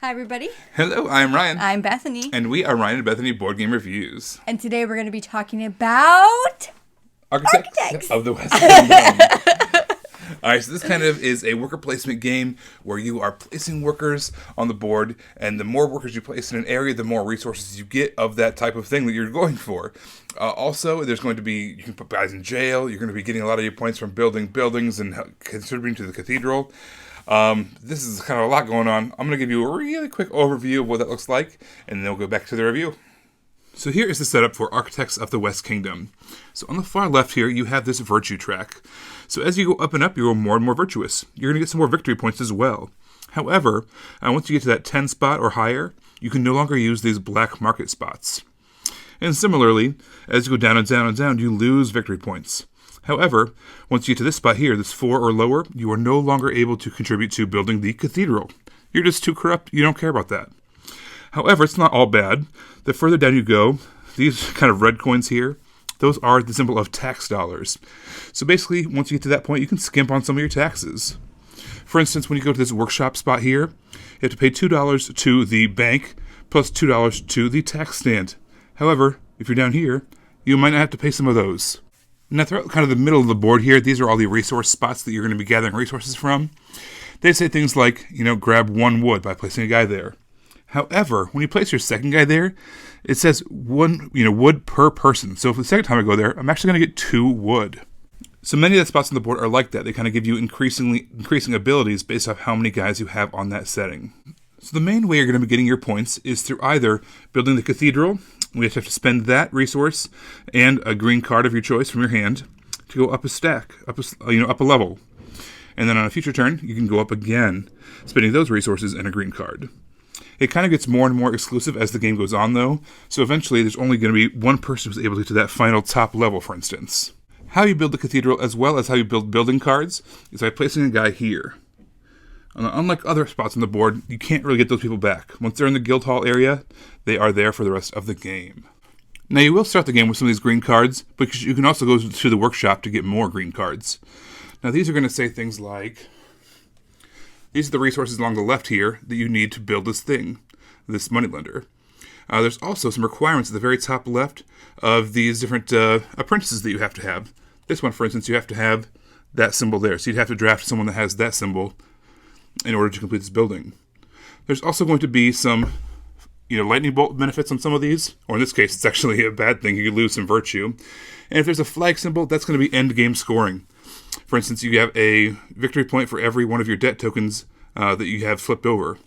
Hi, everybody. Hello, I'm Ryan. I'm Bethany. And we are Ryan and Bethany Board Game Reviews. And today we're going to be talking about... Architects of the West Kingdom. Alright, so this kind of is a worker placement game where you are placing workers on the board, and the more workers you place in an area, the more resources you get of that type of thing that you're going for. Also, there's going to be, you can put guys in jail, you're going to be getting a lot of your points from building buildings and contributing to the cathedral. This is kind of a lot going on. I'm going to give you a really quick overview of what that looks like, and then we'll go back to the review. So here is the setup for Architects of the West Kingdom. So on the far left here, you have this virtue track. So as you go up and up, you go more and more virtuous. You're going to get some more victory points as well. However, once you get to that 10 spot or higher, you can no longer use these black market spots. And similarly, as you go down and down and down, you lose victory points. However, once you get to this spot here, this 4 or lower, you are no longer able to contribute to building the cathedral. You're just too corrupt, you don't care about that. However, it's not all bad. The further down you go, these kind of red coins here, those are the symbol of tax dollars. So basically, once you get to that point, you can skimp on some of your taxes. For instance, when you go to this workshop spot here, you have to pay $2 to the bank plus $2 to the tax stand. However, if you're down here, you might not have to pay some of those. Now, throughout kind of the middle of the board here, these are all the resource spots that you're going to be gathering resources from. They say things like, grab 1 wood by placing a guy there. However, when you place your second guy there, it says 1, wood per person. So for the second time I go there, I'm actually going to get 2 wood. So many of the spots on the board are like that. They kind of give you increasing abilities based off how many guys you have on that setting. So the main way you're going to be getting your points is through either building the cathedral. We have to spend that resource and a green card of your choice from your hand to go up a stack, up a level. And then on a future turn, you can go up again, spending those resources and a green card. It kind of gets more and more exclusive as the game goes on, though. So eventually, there's only going to be one person who's able to get to that final top level, for instance. How you build the cathedral, as well as how you build building cards, is by placing a guy here. Unlike other spots on the board, you can't really get those people back. Once they're in the guild hall area, they are there for the rest of the game. Now, you will start the game with some of these green cards, but you can also go to the workshop to get more green cards. Now, these are going to say things like, these are the resources along the left here that you need to build this thing, this moneylender. There's also some requirements at the very top left of these different apprentices that you have to have. This one, for instance, you have to have that symbol there. So you'd have to draft someone that has that symbol in order to complete this building. There's also going to be some, lightning bolt benefits on some of these, or in this case, it's actually a bad thing. You could lose some virtue. And if there's a flag symbol, that's going to be end game scoring. For instance, you have a victory point for every one of your debt tokens that you have flipped over.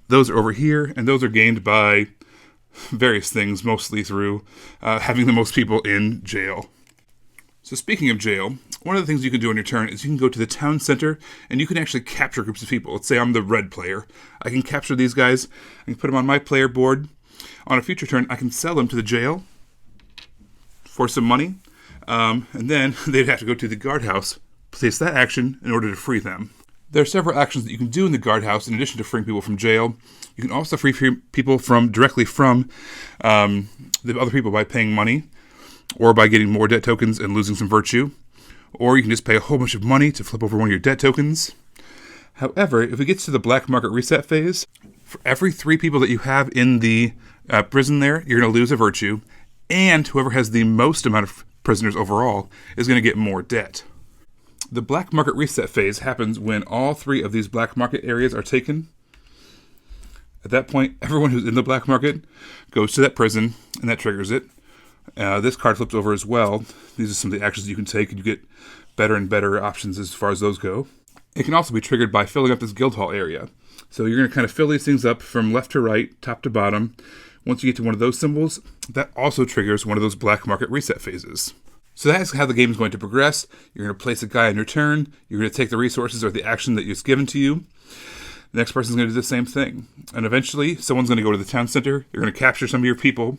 Those are over here, and those are gained by various things, mostly through having the most people in jail. So speaking of jail, one of the things you can do on your turn is you can go to the town center, and you can actually capture groups of people. Let's say I'm the red player. I can capture these guys. I can put them on my player board. On a future turn, I can sell them to the jail for some money. And then they'd have to go to the guardhouse, place that action in order to free them. There are several actions that you can do in the guardhouse in addition to freeing people from jail. You can also free people directly from the other people by paying money, or by getting more debt tokens and losing some virtue. Or you can just pay a whole bunch of money to flip over one of your debt tokens. However, if it gets to the black market reset phase, for every 3 people that you have in the prison there, you're going to lose a virtue, and whoever has the most amount of prisoners overall is going to get more debt. The black market reset phase happens when all 3 of these black market areas are taken. At that point, everyone who's in the black market goes to that prison, and that triggers it. This card flips over as well. These are some of the actions you can take, and you get better and better options as far as those go. It can also be triggered by filling up this guild hall area. So you're going to kind of fill these things up from left to right, top to bottom. Once you get to one of those symbols, that also triggers one of those black market reset phases. So that's how the game is going to progress. You're going to place a guy on your turn. You're going to take the resources or the action that is given to you. The next person's going to do the same thing. And eventually, someone's going to go to the town center. You're going to capture some of your people.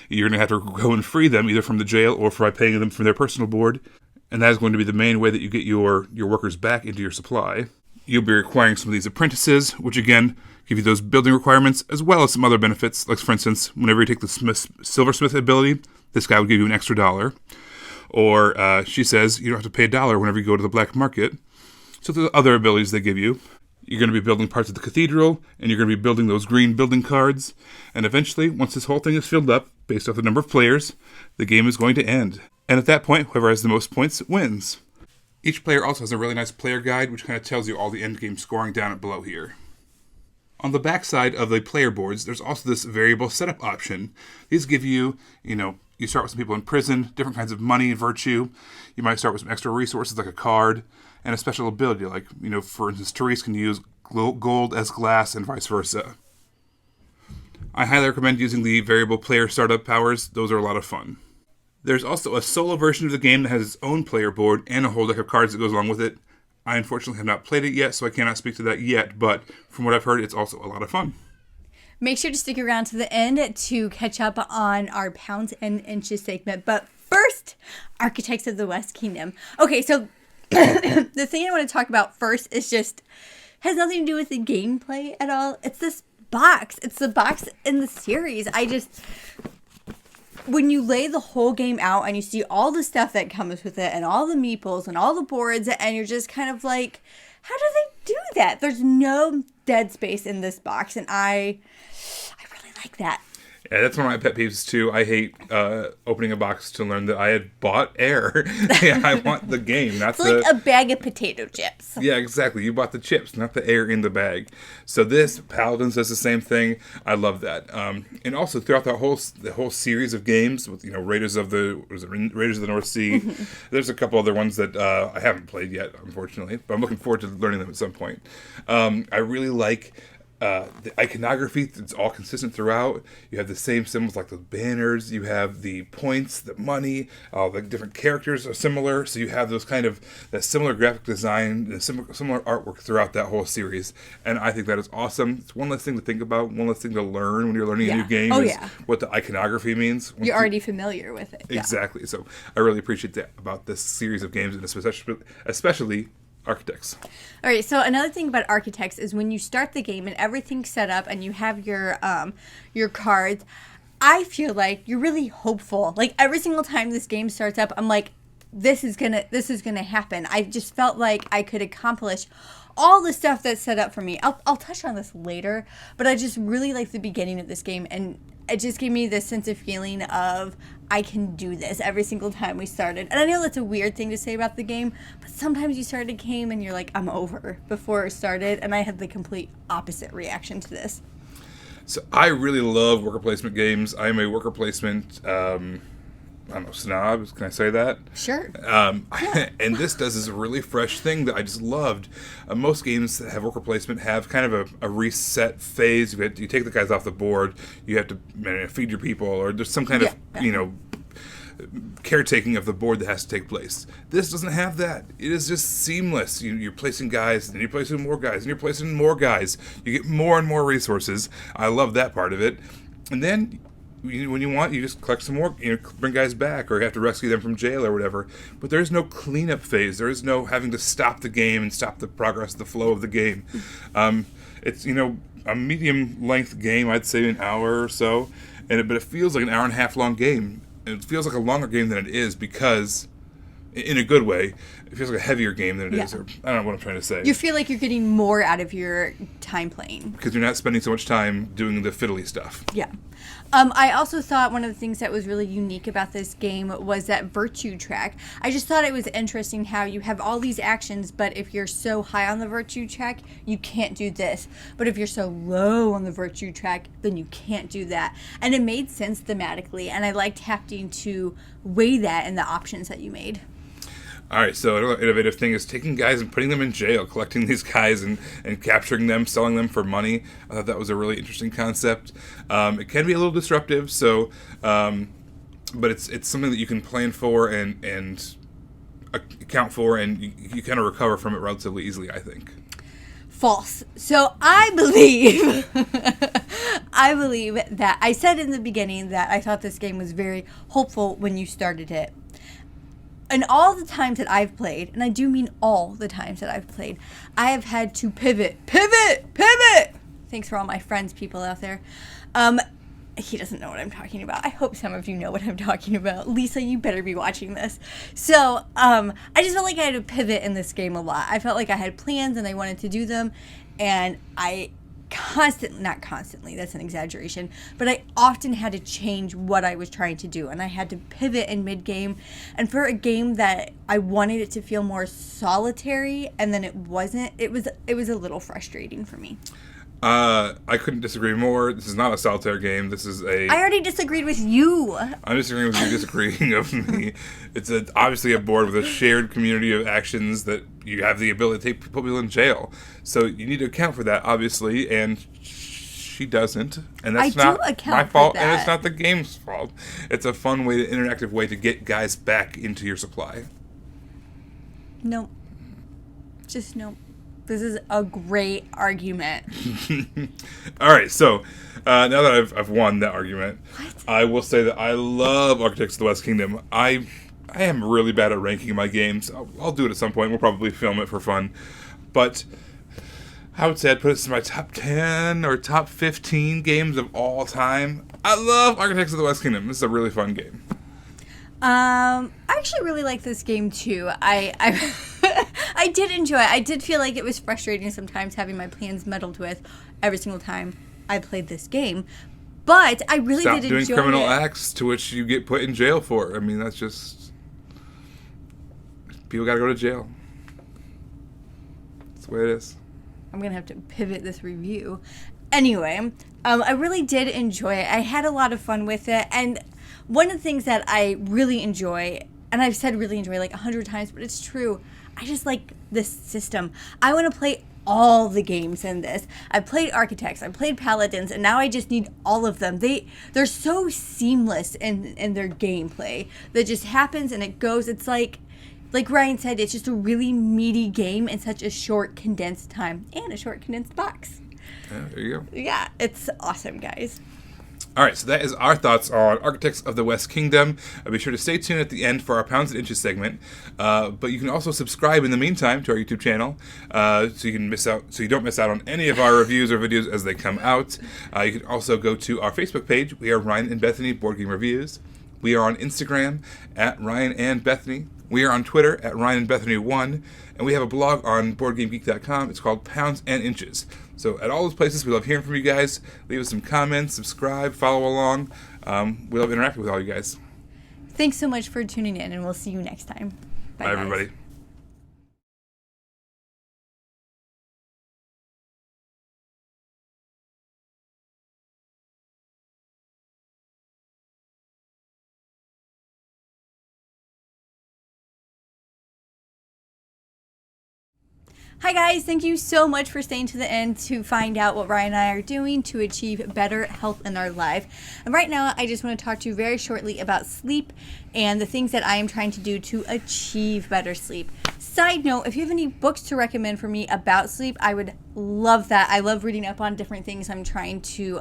You're going to have to go and free them, either from the jail or by paying them from their personal board. And that is going to be the main way that you get your workers back into your supply. You'll be requiring some of these apprentices, which again, give you those building requirements, as well as some other benefits. Like, for instance, whenever you take the silversmith ability, this guy will give you an extra $1. Or she says you don't have to pay $1 whenever you go to the black market. So there's other abilities they give you. You're going to be building parts of the cathedral, and you're going to be building those green building cards. And eventually, once this whole thing is filled up, based off the number of players, the game is going to end. And at that point, whoever has the most points wins. Each player also has a really nice player guide, which kind of tells you all the end game scoring down below here. On the back side of the player boards, there's also this variable setup option. These give you, you start with some people in prison, different kinds of money and virtue. You might start with some extra resources like a card and a special ability like, for instance, Therese can use gold as glass and vice versa. I highly recommend using the variable player startup powers. Those are a lot of fun. There's also a solo version of the game that has its own player board and a whole deck of cards that goes along with it. I unfortunately have not played it yet, so I cannot speak to that yet, but from what I've heard, it's also a lot of fun. Make sure to stick around to the end to catch up on our pounds and inches segment. But first, Architects of the West Kingdom. Okay, so the thing I want to talk about first is has nothing to do with the gameplay at all. It's this box. It's the box in the series. When you lay the whole game out and you see all the stuff that comes with it and all the meeples and all the boards, and you're just kind of like, how do they do that? There's no dead space in this box, and I really like that. Yeah, that's one of my pet peeves too. I hate opening a box to learn that I had bought air. Yeah, I want the game, not it's like a bag of potato chips. Yeah, exactly. You bought the chips, not the air in the bag. So this Paladins does the same thing. I love that. And also throughout the whole series of games with Raiders of the North Sea. There's a couple other ones that I haven't played yet, unfortunately, but I'm looking forward to learning them at some point. I really like. The iconography, it's all consistent throughout. You have the same symbols like the banners, you have the points, the money, all the different characters are similar, so you have those kind of, that similar graphic design, and similar artwork throughout that whole series, and I think that is awesome. It's one less thing to think about, one less thing to learn when you're learning a new game what the iconography means. You're already familiar with it. Exactly, so I really appreciate that about this series of games, and especially Architects. All right, so another thing about Architects is when you start the game and everything's set up and you have your cards, I feel like you're really hopeful. Like every single time this game starts up, I'm like, this is gonna happen. I just felt like I could accomplish all the stuff that's set up for me. I'll touch on this later, but I just really like the beginning of this game, and it just gave me this sense of feeling of I can do this every single time we started. And I know that's a weird thing to say about the game, but sometimes you start a game and you're like, I'm over before it started, and I had the complete opposite reaction to this. So I really love worker placement games. I'm a worker placement snob. Can I say that? Sure. And this does this really fresh thing that I just loved. Most games that have worker placement have kind of a reset phase. You take the guys off the board. You have to feed your people, or there's some kind of caretaking of the board that has to take place. This doesn't have that. It is just seamless. You're placing guys, and then you're placing more guys, and you're placing more guys. You get more and more resources. I love that part of it. And then when you want, you just collect some more, bring guys back, or you have to rescue them from jail or whatever. But there is no cleanup phase. There is no having to stop the game and stop the progress, the flow of the game. It's, a medium-length game, I'd say an hour or so, but it feels like an hour and a half long game. It feels like a longer game than it is because, in a good way, it feels like a heavier game than it is. Or, I don't know what I'm trying to say. You feel like you're getting more out of your time playing. Because you're not spending so much time doing the fiddly stuff. Yeah. I also thought one of the things that was really unique about this game was that virtue track. I just thought it was interesting how you have all these actions, but if you're so high on the virtue track, you can't do this. But if you're so low on the virtue track, then you can't do that. And it made sense thematically, and I liked having to weigh that in the options that you made. All right, so another innovative thing is taking guys and putting them in jail, collecting these guys and capturing them, selling them for money. I thought that was a really interesting concept. It can be a little disruptive, so but it's something that you can plan for and account for, and you kind of recover from it relatively easily, I think. False. So I believe that I said in the beginning that I thought this game was very hopeful when you started it. And all the times that I've played, and I do mean all the times that I've played, I have had to pivot. Thanks for all my friends, people out there. He doesn't know what I'm talking about. I hope some of you know what I'm talking about. Lisa, you better be watching this. So, I just felt like I had to pivot in this game a lot. I felt like I had plans and I wanted to do them. and I not constantly, that's an exaggeration, but I often had to change what I was trying to do, and I had to pivot in mid-game. And for a game that I wanted it to feel more solitary, and then it wasn't, it was a little frustrating for me. I couldn't disagree more. This is not a solitaire game. This is a... I already disagreed with you. I'm disagreeing with you disagreeing with me. It's obviously a board with a shared community of actions that you have the ability to put people in jail. So you need to account for that, obviously, and she doesn't. And that's not my fault, and it's not the game's fault. It's a fun way, interactive way to get guys back into your supply. Nope. Just nope. This is a great argument. All right, so now that I've won that argument, I will say that I love Architects of the West Kingdom. I am really bad at ranking my games. I'll do it at some point. We'll probably film it for fun. But I would say I'd put it in my top 10 or top 15 games of all time. I love Architects of the West Kingdom. This is a really fun game. I actually really like this game too. I I did enjoy it. I did feel like it was frustrating sometimes having my plans meddled with every single time I played this game. But I really did enjoy it. Stop doing criminal acts to which you get put in jail for. I mean, that's just... People gotta go to jail. That's the way it is. I'm going to have to pivot this review. Anyway, I really did enjoy it. I had a lot of fun with it. And one of the things that I really enjoy, and I've said really enjoy like 100 times, but it's true, I just like this system. I want to play all the games in this. I played Architects, I played Paladins, and now I just need all of them. They're so seamless in their gameplay that just happens and it goes. It's like Ryan said, it's just a really meaty game in such a short, condensed time and a short, condensed box. Yeah, there you go. Yeah, it's awesome, guys. All right, so that is our thoughts on Architects of the West Kingdom. Be sure to stay tuned at the end for our Pounds and Inches segment. But you can also subscribe in the meantime to our YouTube channel, so you don't miss out on any of our reviews or videos as they come out. You can also go to our Facebook page. We are Ryan and Bethany Board Game Reviews. We are on Instagram at Ryan and Bethany. We are on Twitter at Ryan and Bethany 1, and we have a blog on BoardGameGeek.com. It's called Pounds and Inches. So at all those places, we love hearing from you guys. Leave us some comments, subscribe, follow along. We love interacting with all you guys. Thanks so much for tuning in, and we'll see you next time. Bye everybody. Hi guys, thank you so much for staying to the end to find out what Ryan and I are doing to achieve better health in our life. And right now, I just want to talk to you very shortly about sleep and the things that I am trying to do to achieve better sleep. Side note, if you have any books to recommend for me about sleep, I would love that. I love reading up on different things I'm trying to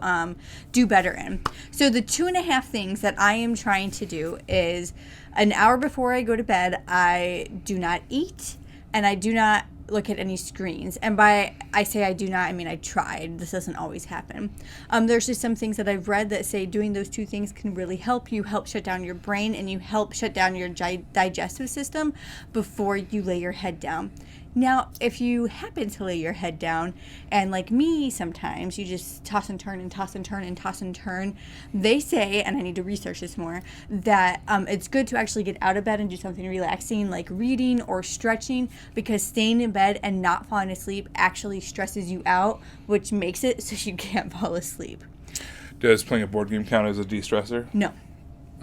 do better in. So the 2.5 things that I am trying to do is an hour before I go to bed, I do not eat and I do not look at any screens. And by I say I do not, I mean I tried. This doesn't always happen. There's just some things that I've read that say doing those two things can really help you, help shut down your brain, and you help shut down your digestive system before you lay your head down. Now, if you happen to lay your head down, and like me sometimes, you just toss and turn and toss and turn and toss and turn, they say, and I need to research this more, that it's good to actually get out of bed and do something relaxing like reading or stretching, because staying in bed and not falling asleep actually stresses you out, which makes it so you can't fall asleep. Does playing a board game count as a de-stressor? No.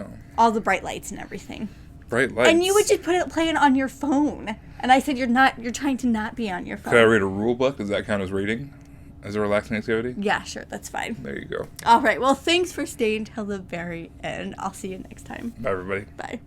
Oh. All the bright lights and everything. Bright lights? And you would just play it on your phone. And I said you're trying to not be on your phone. Could I read a rule book? Does that count as reading? As a relaxing activity? Yeah, sure, that's fine. There you go. All right, well, thanks for staying till the very end. I'll see you next time. Bye, everybody. Bye.